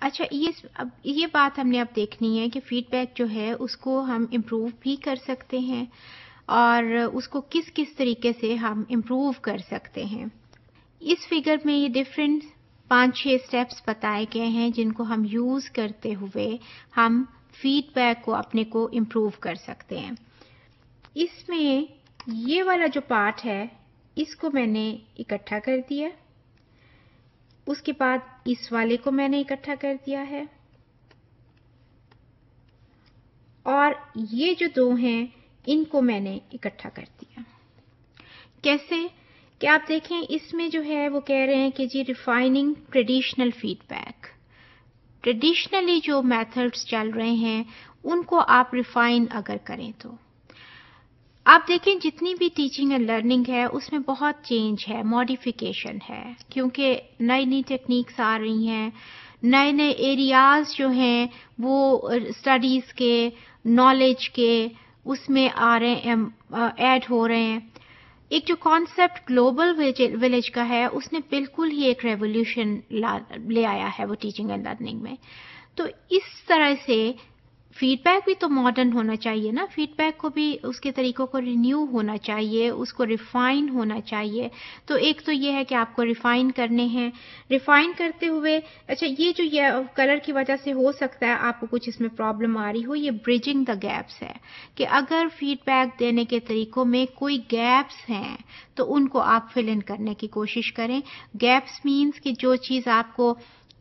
اچھا اب یہ بات ہم نے اب دیکھنی ہے کہ فیڈ بیک جو ہے اس کو ہم امپروو بھی کر سکتے ہیں اور اس کو کس کس طریقے سے ہم امپروو کر سکتے ہیں. اس فگر میں یہ ڈفرینٹ 5-6 اسٹیپس بتائے گئے ہیں جن کو ہم یوز کرتے ہوئے ہم فیڈ بیک کو اپنے کو امپروو کر سکتے ہیں. اس میں یہ والا جو پارٹ ہے اس کو میں نے اکٹھا کر دیا، اس کے بعد اس والے کو میں نے اکٹھا کر دیا ہے، اور یہ جو دو ہیں ان کو میں نے اکٹھا کر دیا. کیسے کہ آپ دیکھیں اس میں جو ہے وہ کہہ رہے ہیں کہ جی refining traditional feedback. Traditionally جو میتھڈز چل رہے ہیں ان کو آپ ریفائن اگر کریں تو آپ دیکھیں جتنی بھی ٹیچنگ اینڈ لرننگ ہے اس میں بہت چینج ہے، ماڈیفیکیشن ہے، کیونکہ نئی نئی ٹیکنیکس آ رہی ہیں، نئے نئے ایریاز جو ہیں وہ اسٹڈیز کے، نالج کے اس میں آ رہے ہیں، ایڈ ہو رہے ہیں. ایک جو کانسیپٹ گلوبل ولیج کا ہے اس نے بالکل ہی ایک ریولیوشن لے آیا ہے وہ ٹیچنگ اینڈ لرننگ میں. تو اس طرح سے فیڈ بیک بھی تو ماڈرن ہونا چاہیے نا، فیڈ بیک کو بھی اس کے طریقوں کو رینیو ہونا چاہیے، اس کو ریفائن ہونا چاہیے. تو ایک تو یہ ہے کہ آپ کو ریفائن کرنے ہیں، ریفائن کرتے ہوئے اچھا یہ جو یہ کلر کی وجہ سے ہو سکتا ہے آپ کو کچھ اس میں پرابلم آ رہی ہو، یہ بریجنگ دا گیپس ہے کہ اگر فیڈ بیک دینے کے طریقوں میں کوئی گیپس ہیں تو ان کو آپ فل ان کرنے کی کوشش کریں. گیپس مینز کہ جو چیز آپ کو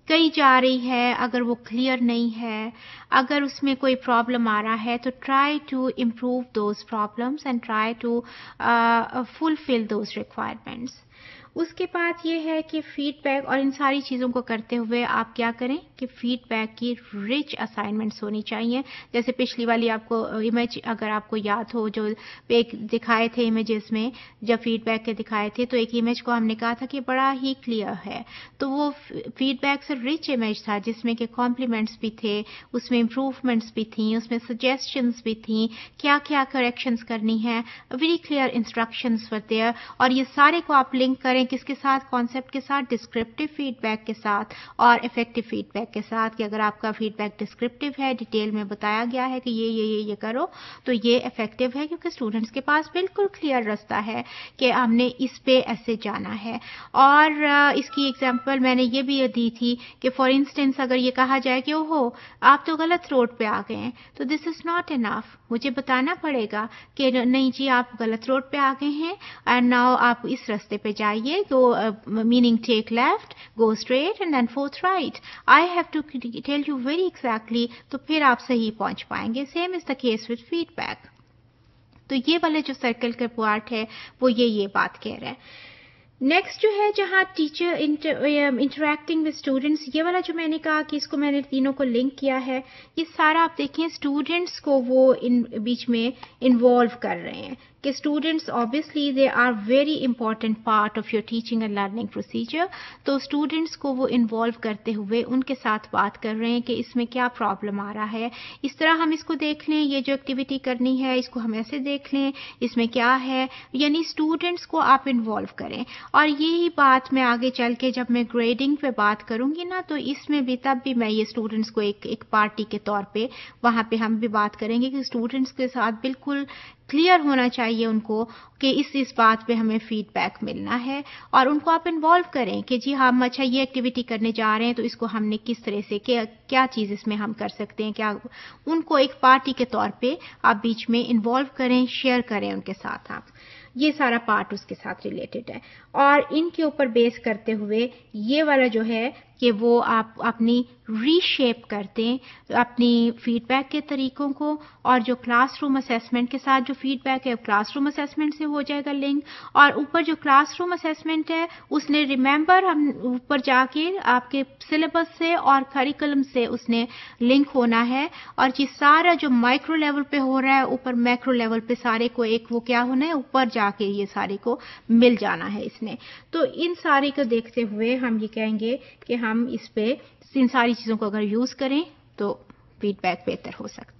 کہی جا رہی ہے اگر وہ کلیئر نہیں ہے، اگر اس میں کوئی پرابلم آ رہا ہے تو try to improve those problems and try to fulfil those requirements. اس کے بعد یہ ہے کہ فیڈ بیک اور ان ساری چیزوں کو کرتے ہوئے آپ کیا کریں کہ فیڈ بیک کی رچ اسائنمنٹس ہونی چاہیے. جیسے پچھلی والی آپ کو امیج اگر آپ کو یاد ہو جو دکھائے تھے امیجز میں، جب فیڈ بیک کے دکھائے تھے تو ایک امیج کو ہم نے کہا تھا کہ بڑا ہی کلیئر ہے، تو وہ فیڈ بیک سے رچ امیج تھا جس میں کہ کمپلیمنٹس بھی تھے، اس میں امپروومنٹس بھی تھیں، اس میں سجیسشنز بھی تھیں، کیا کیا کریکشنز کرنی ہیں، very clear instructions were there. اور یہ سارے کو آپ لنک کریں کس کے ساتھ، کانسیپٹ کے ساتھ، ڈسکرپٹیو فیڈ بیک کے ساتھ اور افیکٹو فیڈ بیک کے ساتھ، کہ اگر آپ کا فیڈ بیک ڈسکرپٹیو ہے، ڈیٹیل میں بتایا گیا ہے کہ یہ کرو تو یہ افیکٹو ہے کیونکہ اسٹوڈنٹس کے پاس بالکل کلیئر راستہ ہے کہ ہم نے اس پہ ایسے جانا ہے. اور اس کی ایگزامپل میں نے یہ بھی دی تھی کہ فار انسٹنس اگر یہ کہا جائے کہ اوہو آپ تو غلط روڈ پہ آ گئے ہیں تو دس از ناٹ انف، مجھے بتانا پڑے گا کہ نہیں جی آپ غلط روڈ پہ آ گئے ہیں اینڈ ناؤ آپ اس راستے پہ جائیے، go meaning take left, go straight and then fourth right. I have to tell you very exactly, تو پھر آپ صحیح پہنچ پائیں گے. Same is the case with feedback. تو یہ والے جو سرکل کا پارٹ ہے وہ یہ بات کہہ رہا ہے. نیکسٹ جو ہے جہاں ٹیچر انٹریکٹنگ ود اسٹوڈنٹس، یہ والا جو میں نے کہا کہ اس کو میں نے تینوں کو لنک کیا ہے، یہ سارا آپ دیکھیں اسٹوڈنٹس کو وہ ان بیچ میں انوالو کر رہے ہیں کہ students obviously they are very important part of your teaching and learning procedure. تو اسٹوڈنٹس کو وہ انوالو کرتے ہوئے ان کے ساتھ بات کر رہے ہیں کہ اس میں کیا پرابلم آ رہا ہے، اس طرح ہم اس کو دیکھ لیں، یہ جو ایکٹیویٹی کرنی ہے اس کو ہم ایسے دیکھ لیں، اس میں کیا ہے، یعنی اسٹوڈنٹس کو آپ انوالو کریں. اور یہی بات میں آگے چل کے جب میں گریڈنگ پہ بات کروں گی نا تو اس میں بھی تب بھی میں یہ اسٹوڈنٹس کو ایک پارٹی کے طور پہ وہاں پہ ہم بھی بات کریں گے کہ اسٹوڈنٹس کے ساتھ بالکل کلیئر ہونا چاہیے ان کو کہ اس بات پہ ہمیں فیڈ بیک ملنا ہے، اور ان کو آپ انوالو کریں کہ جی ہم اچھا یہ ایکٹیویٹی کرنے جا رہے ہیں تو اس کو ہم نے کس طرح سے کیا چیز اس میں ہم کر سکتے ہیں، کیا ان کو ایک پارٹی کے طور پہ آپ بیچ میں انوالو کریں، شیئر کریں ان کے ساتھ. آپ یہ سارا پارٹ اس کے ساتھ ریلیٹڈ ہے. اور ان کے اوپر بیس کرتے ہوئے یہ والا جو ہے کہ وہ آپ اپنی ری شیپ کرتے ہیں اپنی فیڈ بیک کے طریقوں کو، اور جو کلاس روم اسیسمنٹ کے ساتھ جو فیڈ بیک ہے کلاس روم اسیسمنٹ سے ہو جائے گا لنک، اور اوپر جو کلاس روم اسیسمنٹ ہے اس نے ریممبر ہم اوپر جا کے آپ کے سلیبس سے اور کریکولم سے اس نے لنک ہونا ہے، اور یہ سارا جو مائکرو لیول پہ ہو رہا ہے اوپر میکرو لیول پہ سارے کو ایک وہ کیا ہونا ہے اوپر جا کے یہ سارے کو مل جانا ہے اس نے. تو ان سارے کو دیکھتے ہوئے ہم یہ کہیں گے کہ ہم اس پہ ان ساری چیزوں کو اگر یوز کریں تو فیڈ بیک بہتر ہو سکتا ہے.